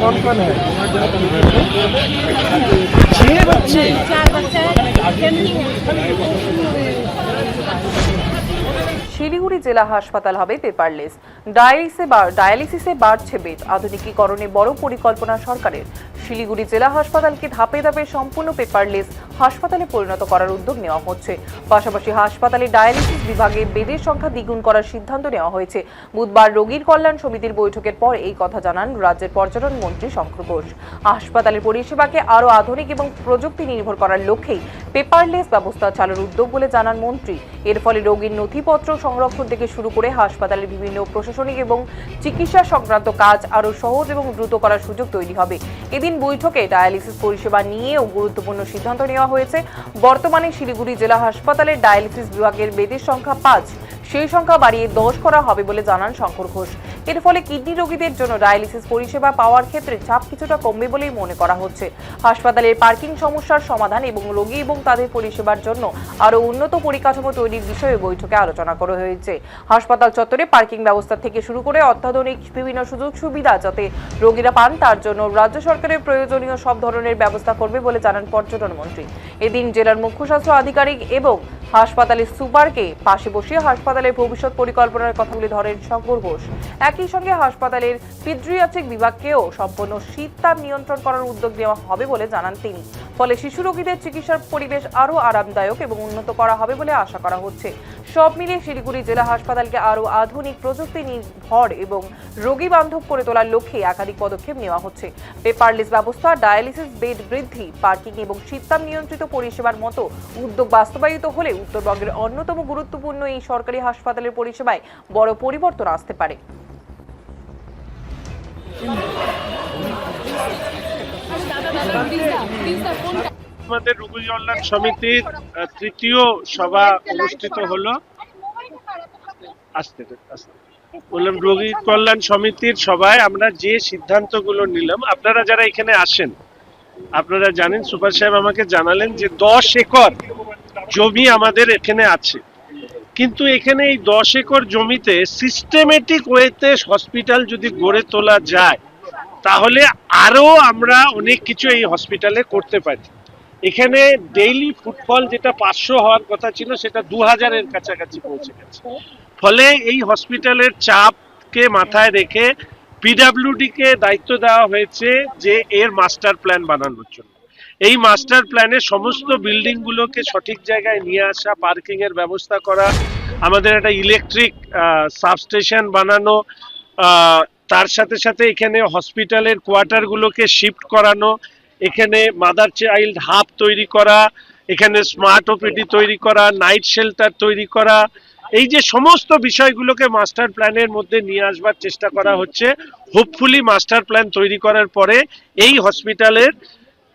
कौन कौन है? 6 बच्चे। 4 बच्चे हैं। শিলিগুড়ি জেলা হাসপাতাল হবে পেপারলেস। ডায়ালিসিসে বাড়ছে বেড। আধুনিকীকরণে বড় পরিকল্পনা সরকারের। শিলিগুড়ি জেলা হাসপাতালকে ধাপে ধাপে সম্পূর্ণ পেপারলেস হাসপাতালে পরিণত করার উদ্যোগ নেওয়া হচ্ছে। পাশাপাশি হাসপাতালে ডায়ালিসিস বিভাগে বেডের সংখ্যা দ্বিগুণ করার সিদ্ধান্ত নেওয়া হয়েছে। বুধবার রোগীর কল্যাণ সমিতির বৈঠকের পর এই কথা জানান রাজ্যের পর্যটন মন্ত্রী শঙ্কর ঘোষ। হাসপাতালের পরিষেবাকে আরও আধুনিক এবং প্রযুক্তি নির্ভর করার লক্ষ্যেই পেপারলেস ব্যবস্থা চালুর উদ্যোগ বলে জানান মন্ত্রী। এর ফলে রোগীর নথিপত্র সংরক্ষণ থেকে শুরু করে হাসপাতালের বিভিন্ন প্রশাসনিক এবং চিকিৎসা সংক্রান্ত কাজ আরও সহজ এবং দ্রুত করার সুযোগ তৈরি হবে। এদিন বৈঠকে ডায়ালিসিস পরিষেবা নিয়েও গুরুত্বপূর্ণ সিদ্ধান্ত নেওয়া হয়েছে। বর্তমানে শিলিগুড়ি জেলা হাসপাতালের ডায়ালিসিস বিভাগের বেডের সংখ্যা 5, সেই সংখ্যা বাড়িয়ে 10 করা হবে বলে জানান শঙ্কর ঘোষ। এর ফলে কিডনি রোগীদের জন্য ডায়ালিসিস পরিষেবা পাওয়ার ক্ষেত্রে চাপ কিছুটা কমবে বলেই মনে করা হচ্ছে। হাসপাতালের পার্কিং সমস্যার সমাধান এবং রোগী এবং তাদের পরিষেবার জন্য আরও উন্নত পরিকাঠামো তৈরির বিষয়ে বৈঠকে আলোচনা করা হয়েছে। হাসপাতাল চত্বরে পার্কিং ব্যবস্থা থেকে শুরু করে অত্যাধুনিক বিভিন্ন সুযোগ সুবিধা যাতে রোগীরা পান তার জন্য রাজ্য সরকারের প্রয়োজনীয় সব ধরনের ব্যবস্থা করবে বলে জানান পর্যটন মন্ত্রী। এদিন জেলার মুখ্য স্বাস্থ্য আধিকারিক এবং হাসপাতালের সুপারকে পাশে বসিয়ে হাসপাতালের ভবিষ্যৎ পরিকল্পনার কথা তুলে ধরেন শঙ্কর ঘোষ। একই সঙ্গে হাসপাতালের পিডিয়াট্রিক বিভাগকেও সম্পূর্ণ শীততাপ নিয়ন্ত্রণ করার উদ্যোগ নেওয়া হবে বলে জানান তিনি। ফলে শিশু রোগীদের চিকিৎসার পরিবেশ আরও আরামদায়ক এবং উন্নত করা হবে বলে আশা করা হচ্ছে। সব মিলিয়ে শিলিগুড়ি জেলা হাসপাতালকে আরও আধুনিক প্রযুক্তি নির্ভর এবং রোগী বান্ধব করে তোলার লক্ষ্যে একাধিক পদক্ষেপ নেওয়া হচ্ছে। পেপারলেস ব্যবস্থা, ডায়ালিসিস বেড বৃদ্ধি, পার্কিং এবং শীততাপ নিয়ন্ত্রিত পরিষেবার মতো উদ্যোগ বাস্তবায়িত হলে উত্তরবঙ্গের অন্যতম গুরুত্বপূর্ণ এই সরকারি হাসপাতালের পরিষেবায় বড় পরিবর্তন আসতে পারে। আমাদের রোগী কল্যাণ সমিতির তৃতীয় সভা অনুষ্ঠিত হলো। বললাম রোগী কল্যাণ সমিতির সভায় আমরা যে সিদ্ধান্তগুলো নিলাম, আপনারা যারা এখানে আসেন আপনারা জানেন, সুপার সাহেব আমাকে জানালেন যে 10 একর জমি আমাদের এখানে আছে, কিন্তু এখানে এই 10 একর জমিতে সিস্টেমেটিক ওয়েতে হসপিটাল যদি গড়ে তোলা যায় তাহলে আরো আমরা অনেক কিছু এই হসপিটালে করতে পারি। এখানে ডেইলি ফুটফল যেটা 500 হওয়ার কথা ছিল সেটা 2000-এর কাছাকাছি পৌঁছে গেছে। ফলে এই হসপিটালের চাপকে মাথায় রেখে পিডব্লিউডি কে দায়িত্ব দেওয়া হয়েছে যে এর মাস্টার প্ল্যান বানানোর জন্য। এই মাস্টার প্ল্যানে সমস্ত বিল্ডিং গুলোকে সঠিক জায়গায় নিয়ে আসা, পার্কিং এর ব্যবস্থা করা, আমাদের একটা ইলেকট্রিক সাবস্টেশন বানানো, তার সাথে সাথে এখানে হসপিটালের কোয়ার্টার গুলোকে শিফট করানো, এখানে মাদার চাইল্ড হাব তৈরি করা, এখানে স্মার্ট ওপিডি তৈরি করা, নাইট শেল্টার তৈরি করা, এই যে সমস্ত বিষয়গুলোকে মাস্টার প্ল্যানের মধ্যে নিয়ে আসবার চেষ্টা করা হচ্ছে। হোপফুলি মাস্টার প্ল্যান তৈরি করার পরে এই হসপিটালের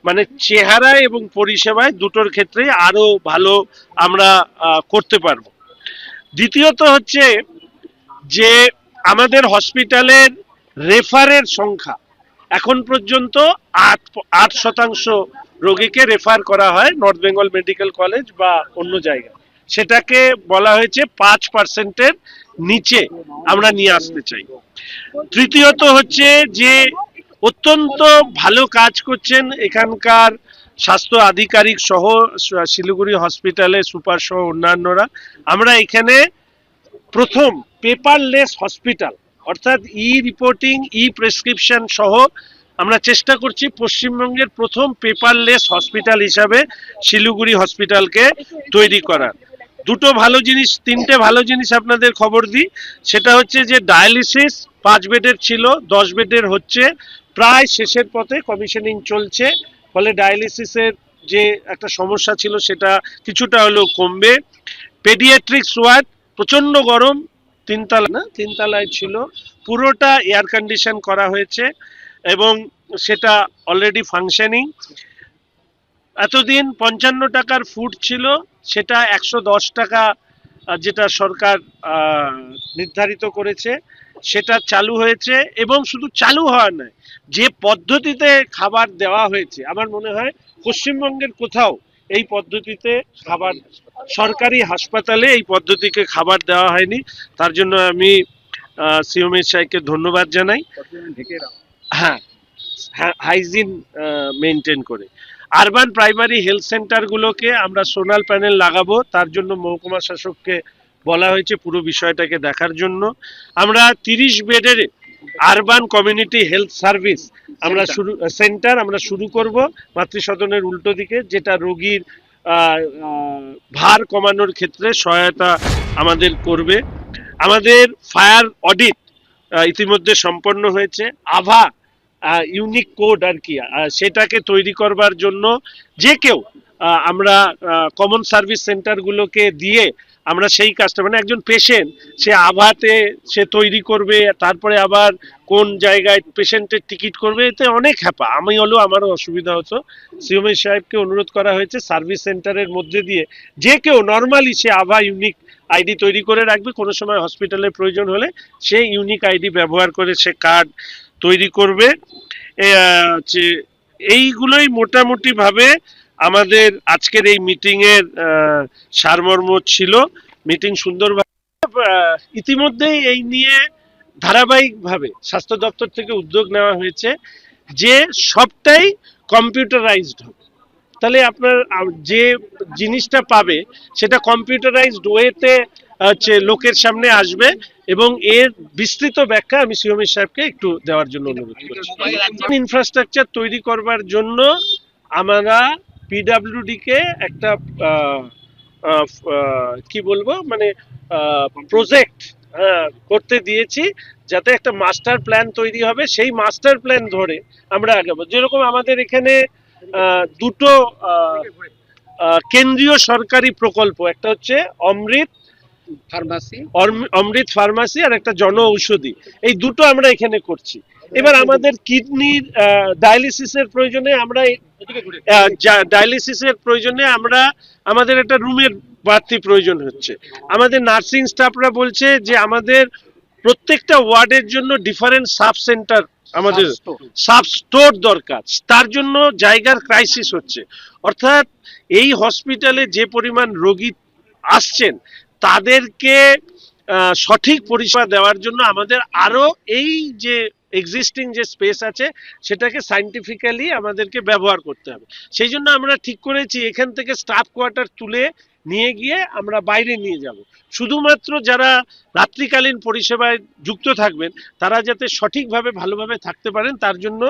মানে চেহারা এবং পরিষেবায় দুটোর ক্ষেত্রে আরো ভালো আমরা করতে পারবো। দ্বিতীয়ত হচ্ছে যে আমাদের হসপিটালের রেফারের সংখ্যা এখন পর্যন্ত 8% রোগীকে রেফার করা হয় নর্থ বেঙ্গল মেডিকেল কলেজ বা অন্য জায়গায়, সেটাকে বলা হয়েছে 5%-এর নিচে আমরা নিয়ে আসতে চাই। তৃতীয়ত হচ্ছে যে অত্যন্ত ভালো কাজ করছেন এখানকার স্বাস্থ্য আধিকারিক সহ শিলিগুড়ি হসপিটালে সুপার সহ অন্যান্যরা। আমরা এখানে প্রথম পেপারলেস হসপিটাল অর্থাৎ রিপোর্টিং, প্রেসক্রিপশন সহ আমরা চেষ্টা করছি পশ্চিমবঙ্গের প্রথম পেপারলেস হসপিটাল হিসাবে শিলিগুড়ি হসপিটালকে তৈরি করার। দুটো ভালো জিনিস, 3টে ভালো জিনিস আপনাদের খবর দিই। সেটা হচ্ছে যে ডায়ালিসিস 5 বেডের ছিল, 10 বেডের হচ্ছে, প্রায় শেষের পথে, কমিশনিং চলছে। ফলে ডায়ালিসিসের যে একটা সমস্যা ছিল সেটা কিছুটা হলেও কমবে। পেডিয়াট্রিক্স ওয়ার্ড প্রচন্ড গরম, 3তলায় ছিল, পুরোটা এয়ার কন্ডিশন করা হয়েছে এবং সেটা অলরেডি ফাংশনিং। এতদিন 55 টাকার ফুড ছিল, সেটা 110 টাকা যেটা সরকার নির্ধারিত করেছে সেটা চালু হয়েছে। এবং শুধু চালু হওয়া নয়, যে পদ্ধতিতে খাবার দেওয়া হয়েছে আমার মনে হয় পশ্চিমবঙ্গের কোথাও এই পদ্ধতিতে খাবার, সরকারি হাসপাতালে এই পদ্ধতিকে খাবার দেওয়া হয়নি। তার জন্য আমি সিওমএইচ সাহেবকে ধন্যবাদ জানাই। হ্যাঁ, হাইজিন মেনটেন করে। আরবান প্রাইমারি হেলথ সেন্টারগুলোকে আমরা সোলার প্যানেল লাগাবো, তার জন্য মহকুমা শাসককে বলা হয়েছে পুরো বিষয়টাকে দেখার জন্য। আমরা 30 বেডের urban community health service centre আমরা শুরু করব মাতৃসদনের উল্টো দিকে, যেটা রোগীর ভার কমানোর ক্ষেত্রে সহায়তা আমাদের করবে। আমাদের ফায়ার অডিট ইতিমধ্যে সম্পন্ন হয়েছে। আভা ইউনিক কোড আর কি, সেটাকে তৈরি করবার জন্য যে কেউ আমরা কমন সার্ভিস সেন্টারগুলোকে দিয়ে আমরা সেই কাজটা, মানে একজন পেশেন্ট সে আভাতে সে তৈরি করবে, তারপরে আবার কোন জায়গায় পেশেন্টের টিকিট করবে, এতে অনেক হ্যাপা। আমারও অসুবিধা হতো। সিওমএই সাহেবকে অনুরোধ করা হয়েছে সার্ভিস সেন্টারের মধ্যে দিয়ে যে কেউ নর্মালি সে আভা ইউনিক আইডি তৈরি করে রাখবে, কোনো সময় হসপিটালের প্রয়োজন হলে সে ইউনিক আইডি ব্যবহার করে সে কার্ড তৈরি করবে। এইগুলোই মোটামুটি ভাবে আমাদের আজকের এই মিটিং এর সারমর্ম ছিল। মিটিং সুন্দরভাবে, ইতিমধ্যেই এই নিয়ে ধারাবাহিকভাবে স্বাস্থ্য দপ্তর থেকে উদ্যোগ নেওয়া হয়েছে যে সবটাই কম্পিউটারাইজড হবে। তাহলে আপনার যে জিনিসটা পাবে সেটা কম্পিউটারাইজড ওয়েতে লোকের সামনে আসবে, এবং এর বিস্তৃত ব্যাখ্যা আমি সিওমএই সাহেবকে একটু দেওয়ার জন্য অনুরোধ করছি। ইনফ্রাস্ট্রাকচার তৈরি করবার জন্য আমরা পিডব্লিউডি কে একটা কি বলবো, মানে প্রজেক্ট করতে দিয়েছি, যাতে একটা মাস্টার প্ল্যান তৈরি হবে। সেই মাস্টার প্ল্যান ধরে আমরা আগাবো। যেরকম আমাদের এখানে দুটো কেন্দ্রীয় সরকারি প্রকল্প, একটা হচ্ছে অমৃত ফার্মাসি আর একটা জন ঔষধি, এই দুটো আমরা এখানে করছি। এবার আমাদের কিডনির ডায়ালিসিসের প্রয়োজনে আমাদের একটা রুমের বাড়তি প্রয়োজন হচ্ছে। আমাদের নার্সিং স্টাফরা বলছে যে আমাদের প্রত্যেকটা ওয়ার্ডের জন্য ডিফারেন্ট সাব সেন্টার, আমাদের সাব স্টোর দরকার, তার জন্য জায়গার ক্রাইসিস হচ্ছে। অর্থাৎ এই হসপিটালে যে পরিমাণ রোগী আসছেন তাদেরকে সঠিক পরিষেবা দেওয়ার জন্য আমাদের আরো এই যে এক্সিস্টিং যে স্পেস আছে সেটাকে সায়েন্টিফিক্যালি আমাদেরকে ব্যবহার করতে হবে। সেই জন্য আমরা ঠিক করেছি এখান থেকে স্টাফ কোয়ার্টার তুলে নিয়ে গিয়ে আমরা বাইরে নিয়ে যাব। শুধুমাত্র যারা রাত্রিকালীন পরিষেবায় যুক্ত থাকবেন তারা যাতে সঠিকভাবে ভালোভাবে থাকতে পারেন তার জন্য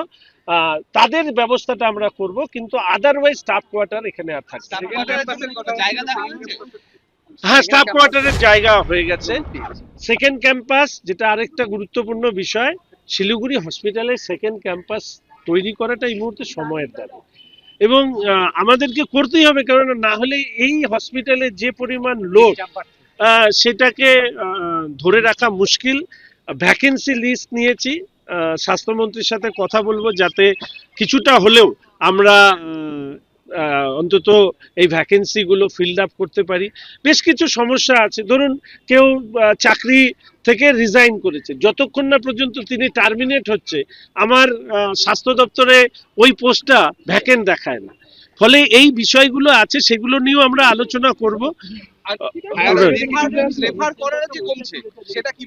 তাদের ব্যবস্থাটা আমরা করব, কিন্তু আদারওয়াইজ স্টাফ কোয়ার্টার এখানে আর থাকবে। হ্যাঁ, স্টাফ কোয়ার্টারের জায়গা হয়ে গেছে। সেকেন্ড ক্যাম্পাস, যেটা আরেকটা গুরুত্বপূর্ণ বিষয়, শিলিগুড়ি হসপিটালের সেকেন্ড ক্যাম্পাস তৈরি করাটা এই মুহূর্তে সময়ের দাবি, এবং আমাদেরকে করতেই হবে, কারণ না হলে এই হসপিটালে যে পরিমাণ লোড সেটাকে ধরে রাখা মুশকিল। ভ্যাকেন্সি লিস্ট নিয়েছি, স্বাস্থ্যমন্ত্রীর সাথে কথা বলবো যাতে কিছুটা হলেও আমরা অন্তত এই ভ্যাকেন্সি গুলো ফিল আপ করতে পারি। বেশ কিছু সমস্যা আছে, ধরুন কেউ চাকরি থেকে রিজাইন করেছে, যতক্ষণ না পর্যন্ত তিনি টার্মিনেট হচ্ছে আমার স্বাস্থ্য দপ্তরে ওই পোস্টটা ভ্যাকেন্ট দেখায় না। ফলে এই বিষয়গুলো আছে, সেগুলো নিয়েও আমরা আলোচনা করব। রেফার করার যে কমছে সেটা কি